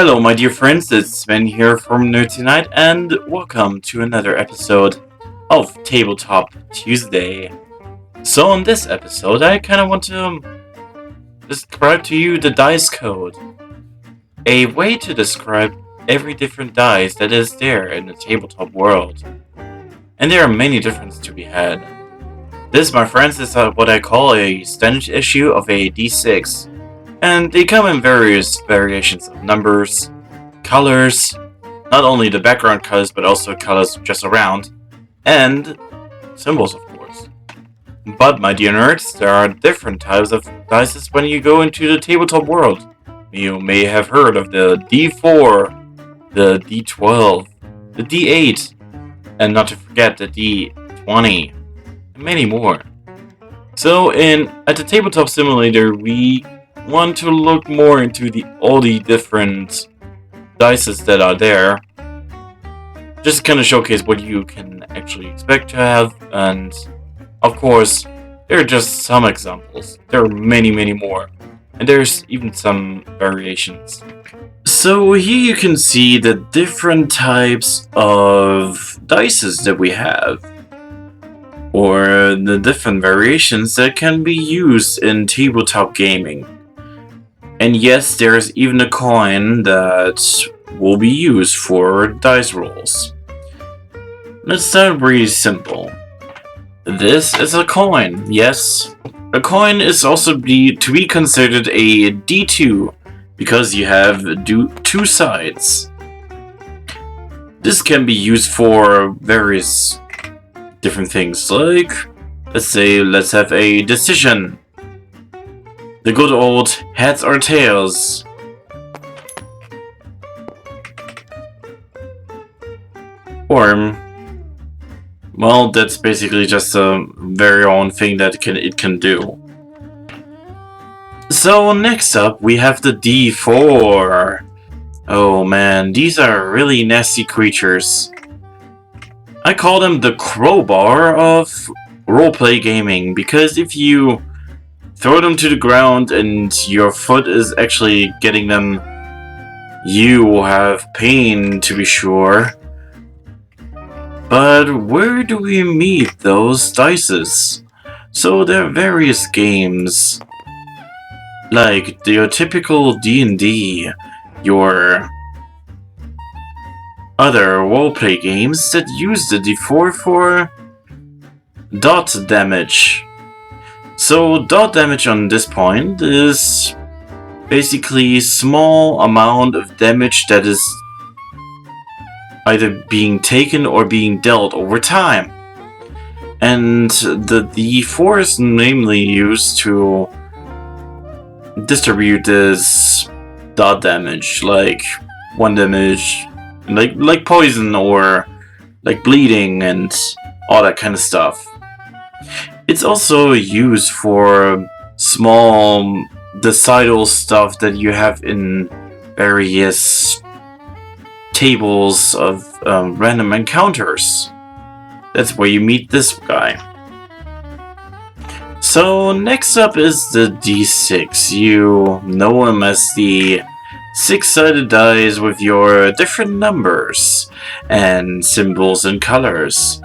Hello, my dear friends, it's Sven here from Nerd Tonight, and welcome to another episode of Tabletop Tuesday. So, in this episode, I kind of want to describe to you the dice code, a way to describe every different dice that is there in the tabletop world. And there are many differences to be had. This, my friends, is what I call a standard issue of a D6. And they come in various variations of numbers, colors, not only the background colors, but also colors just around, and symbols, of course. But, my dear nerds, there are different types of dice when you go into the tabletop world. You may have heard of the D4, the D12, the D8, and not to forget the D20, and many more. So, at the Tabletop Simulator, we want to look more into all the different dices that are there, just to kind of showcase what you can actually expect to have, and of course there are just some examples. There are many more, and there's even some variations. So here you can see the different types of dices that we have, or the different variations that can be used in tabletop gaming. And yes, there's even a coin that will be used for dice rolls. Let's start really simple. This is a coin. Yes, a coin is also to be considered a D2 because you have two sides. This can be used for various different things, like let's have a decision. The good old heads or tails. Or, well, that's basically just a very own thing that it can do. So next up we have the D4. Oh man, these are really nasty creatures. I call them the crowbar of roleplay gaming, because if you throw them to the ground and your foot is actually getting them, you will have pain, to be sure. But where do we meet those dices? So there are various games, like your typical D&D, your other roleplay games that use the D4 for dot damage. So dot damage on this point is basically small amount of damage that is either being taken or being dealt over time. And the D4 is mainly used to distribute this dot damage, like 1 damage, like poison or like bleeding and all that kind of stuff. It's also used for small decidal stuff that you have in various tables of random encounters. That's where you meet this guy. So next up is the D6. You know him as the 6-sided dice with your different numbers and symbols and colors.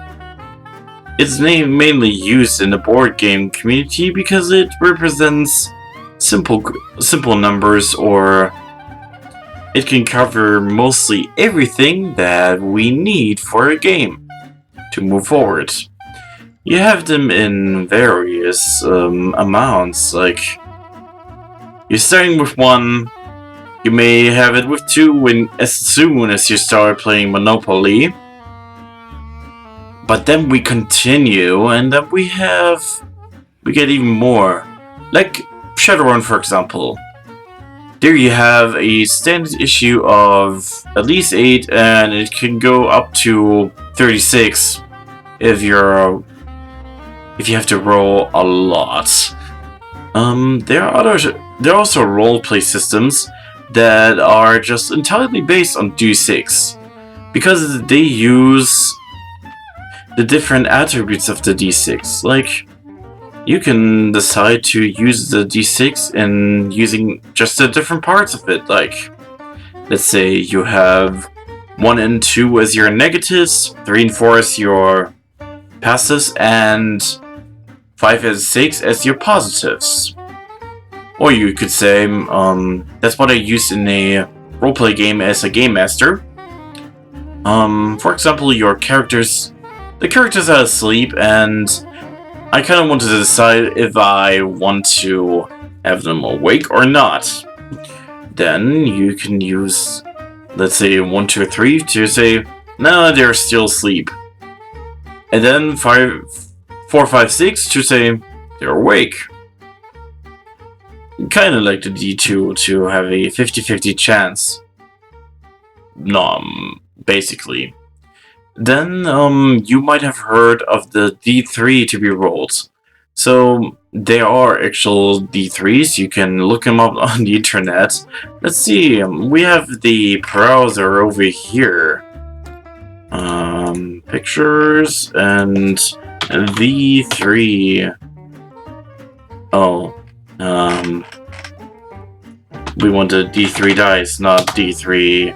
It's mainly used in the board game community because it represents simple numbers, or it can cover mostly everything that we need for a game to move forward. You have them in various amounts, like you're starting with 1, you may have it with 2 as soon as you start playing Monopoly. But then we continue, and then we get even more. Like Shadowrun, for example. There you have a standard issue of at least 8, and it can go up to 36 if you have to roll a lot. There are also roleplay systems that are just entirely based on D6, because they use the different attributes of the D6. Like, you can decide to use the D6 in using just the different parts of it, like let's say you have 1 and 2 as your negatives, 3 and 4 as your passives, and 5 and 6 as your positives. Or you could say, that's what I use in a roleplay game as a game master. For example, the characters are asleep, and I kind of want to decide if I want to have them awake or not. Then you can use, let's say, 1, 2, 3 to say, no, they're still asleep. And then 4, 5, 6 to say, they're awake. Kind of like the D2 to have a 50-50 chance. Basically. Then, you might have heard of the D3 to be rolled. So, there are actual D3s, you can look them up on the internet. Let's see, we have the browser over here. Pictures, and D3. Oh, we want the D3 dice, not D3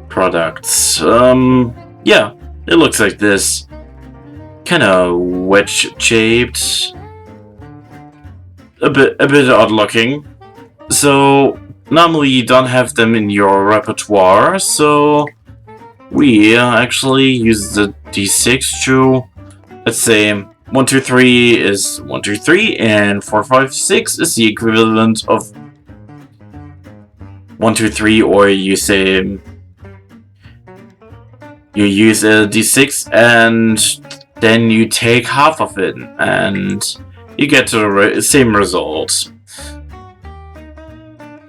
products. Yeah, it looks like this. Kinda wedge-shaped. A bit odd looking. So, normally you don't have them in your repertoire, so we actually use the D6 to, let's say, 1, 2, 3 is 1, 2, 3, and 4, 5, 6 is the equivalent of 1, 2, 3, or you say you use a D6 and then you take half of it and you get to the same result.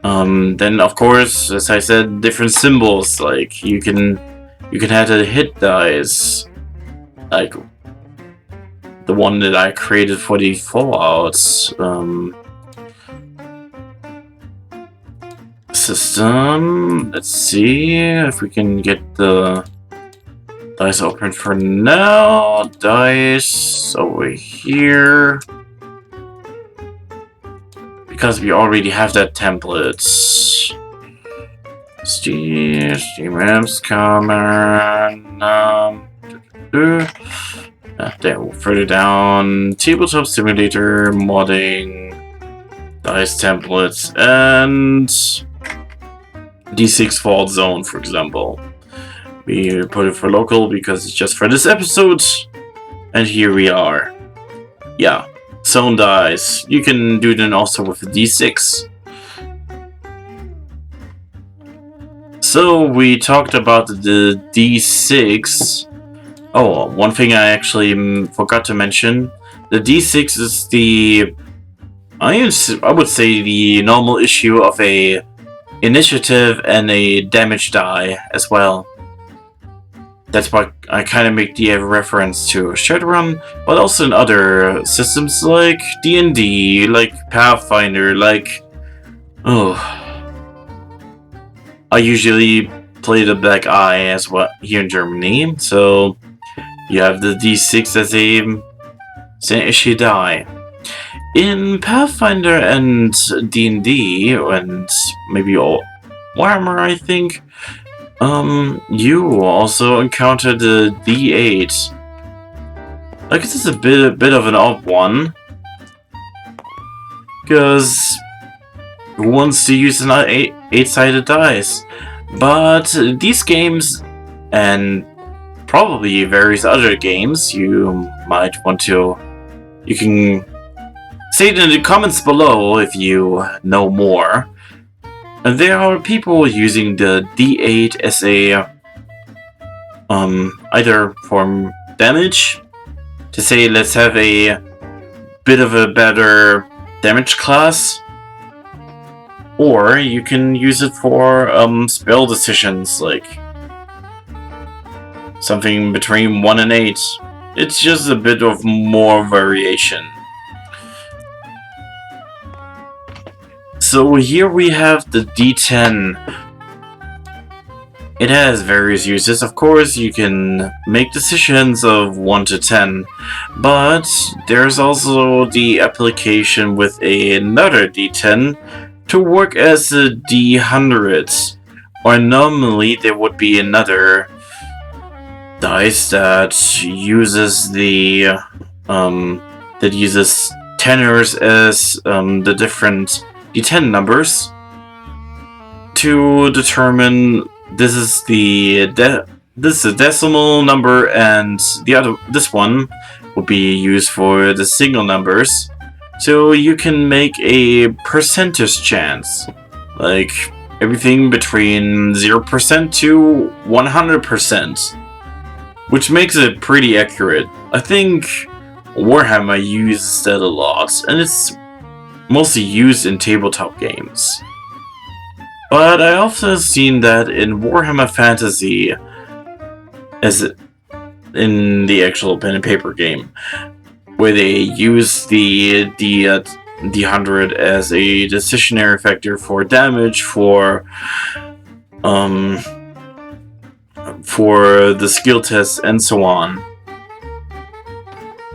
Then of course, as I said, different symbols, like you can add a hit dice, like the one that I created for the Fallout system. Let's see if we can get the dice open for now. Dice over here. Because we already have that template. Steam Ramps common. Then further down, Tabletop Simulator, modding, dice templates, and D6 Fault Zone, for example. We put it for local because it's just for this episode, and here we are. Yeah, zone dice. You can do them also with a D6. So we talked about the D6. Oh, one thing I actually forgot to mention. The D6 is the, I would say, the normal issue of a initiative and a damage die as well. That's what I kind of make the reference to Shadowrun, but also in other systems like D&D, like Pathfinder, like... Oh... I usually play the Black Eye as well here in Germany, so... You have the D6 as a same issue die. In Pathfinder and D&D, and maybe Warhammer, I think, you also encounter the D8. I guess it's a bit of an odd one, because who wants to use an 8-sided dice? But these games, and probably various other games you might want to... You can say it in the comments below if you know more. And there are people using the D8 as a... either for damage, to say let's have a bit of a better damage class, or you can use it for spell decisions, like something between 1 and 8. It's just a bit of more variation. So here we have the D10. It has various uses. Of course, you can make decisions of 1 to 10, but there's also the application with another D10 to work as a D100, Or normally there would be another dice that uses that uses tenors as the different d10 numbers to determine this is the decimal number, and this one will be used for the single numbers. So you can make a percentage chance, like everything between 0% to 100%, which makes it pretty accurate. I think Warhammer uses that a lot, and it's mostly used in tabletop games. But I also seen that in Warhammer Fantasy, as in the actual pen and paper game, where they use the D100 as a decisionary factor for damage for the skill tests and so on.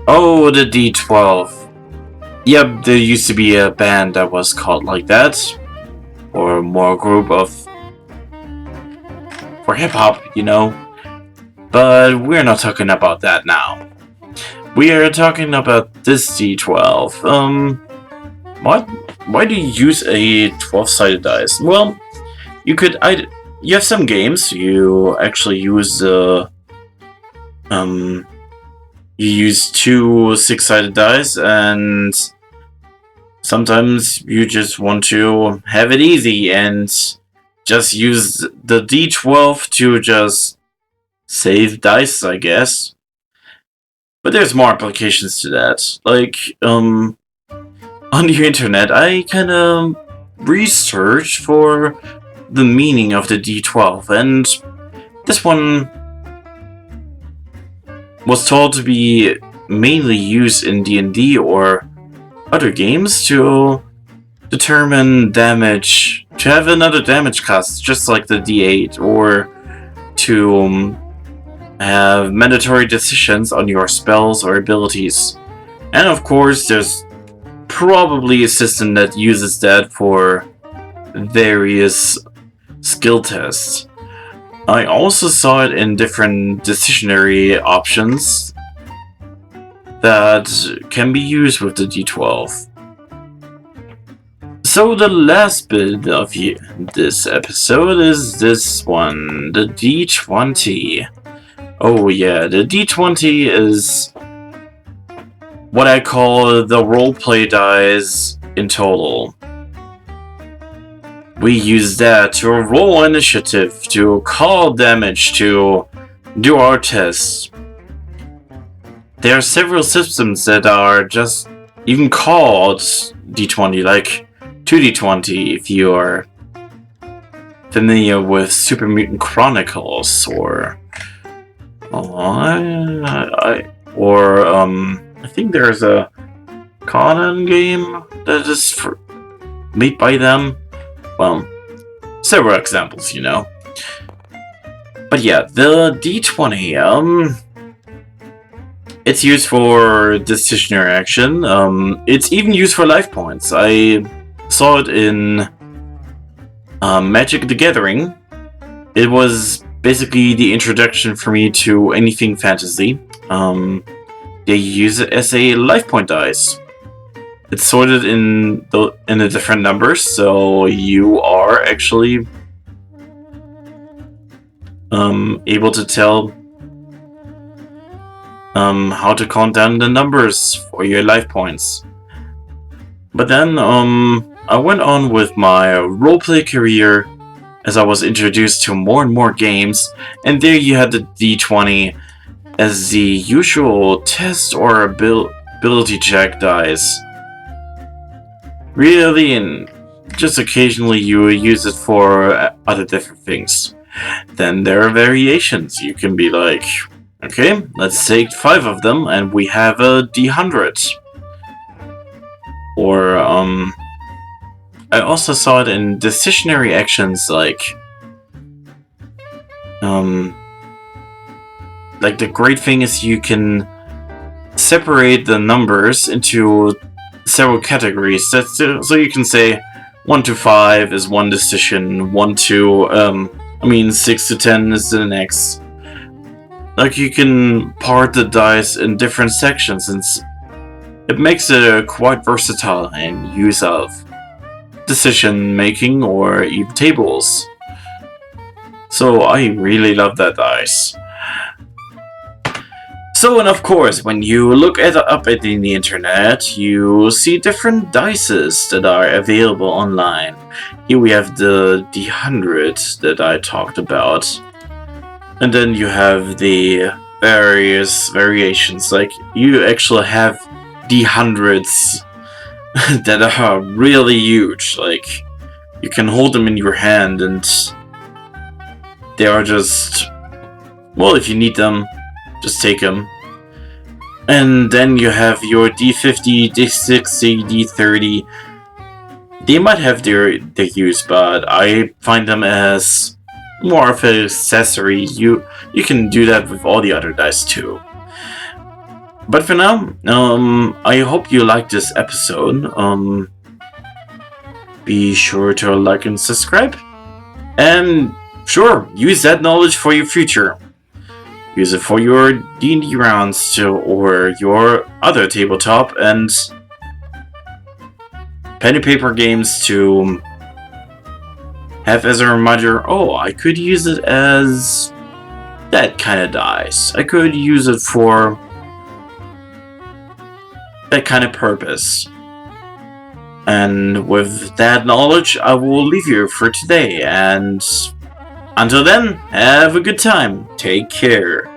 Oh, the D12. Yep, there used to be a band that was called like that, or more group of for hip hop, you know. But we're not talking about that now. We are talking about this D12. Why do you use a 12-sided dice? Well, you have some games you actually use you use 2 6-sided dice, and sometimes you just want to have it easy and just use the D12 to just save dice, I guess. But there's more applications to that. Like, on the internet, I kind of researched for the meaning of the D12, and this one was told to be mainly used in D&D or other games to determine damage, to have another damage cost, just like the D8, or to have mandatory decisions on your spells or abilities. And of course, there's probably a system that uses that for various skill tests. I also saw it in different decisionary options that can be used with the D12. So the last bit of this episode is this one, the D20. Oh yeah, the D20 is what I call the roleplay dice in total. We use that to roll initiative, to call damage, to do our tests. There are several systems that are just even called D20, like 2D20 if you are familiar with Super Mutant Chronicles, or I think there's a Conan game that is made by them. Well, several examples, you know. But yeah, the D20, it's used for decisionary action. It's even used for life points. I saw it in Magic the Gathering. It was basically the introduction for me to anything fantasy. They use it as a life point dice. It's sorted in the different numbers, so you are actually able to tell how to count down the numbers for your life points. But then I went on with my roleplay career as I was introduced to more and more games, and there you had the D20 as the usual test or ability check dice. Really, and just occasionally you will use it for other different things. Then there are variations. You can be like, okay, let's take 5 of them and we have a D100. Or, I also saw it in decisionary actions like the great thing is you can separate the numbers into several categories. So you can say, 1 to 5 is one decision, 6 to 10 is the next. Like, you can part the dice in different sections, and it makes it quite versatile in use of decision making or even tables. So I really love that dice. So, and of course, when you look up at the internet, you see different dices that are available online. Here we have the D100 that I talked about. And then you have the various variations, like you actually have D100s that are really huge, like you can hold them in your hand and they are just, well, if you need them, just take them. And then you have your D50, D60, D30. They might have their use, but I find them as more of an accessory. You can do that with all the other dice too. But for now, I hope you liked this episode. Be sure to like and subscribe. And sure, use that knowledge for your future. Use it for your D&D rounds too, or your other tabletop and pen and paper games to have as a reminder, oh, I could use it as that kind of dice. I could use it for that kind of purpose. And with that knowledge, I will leave you for today, and until then, have a good time. Take care.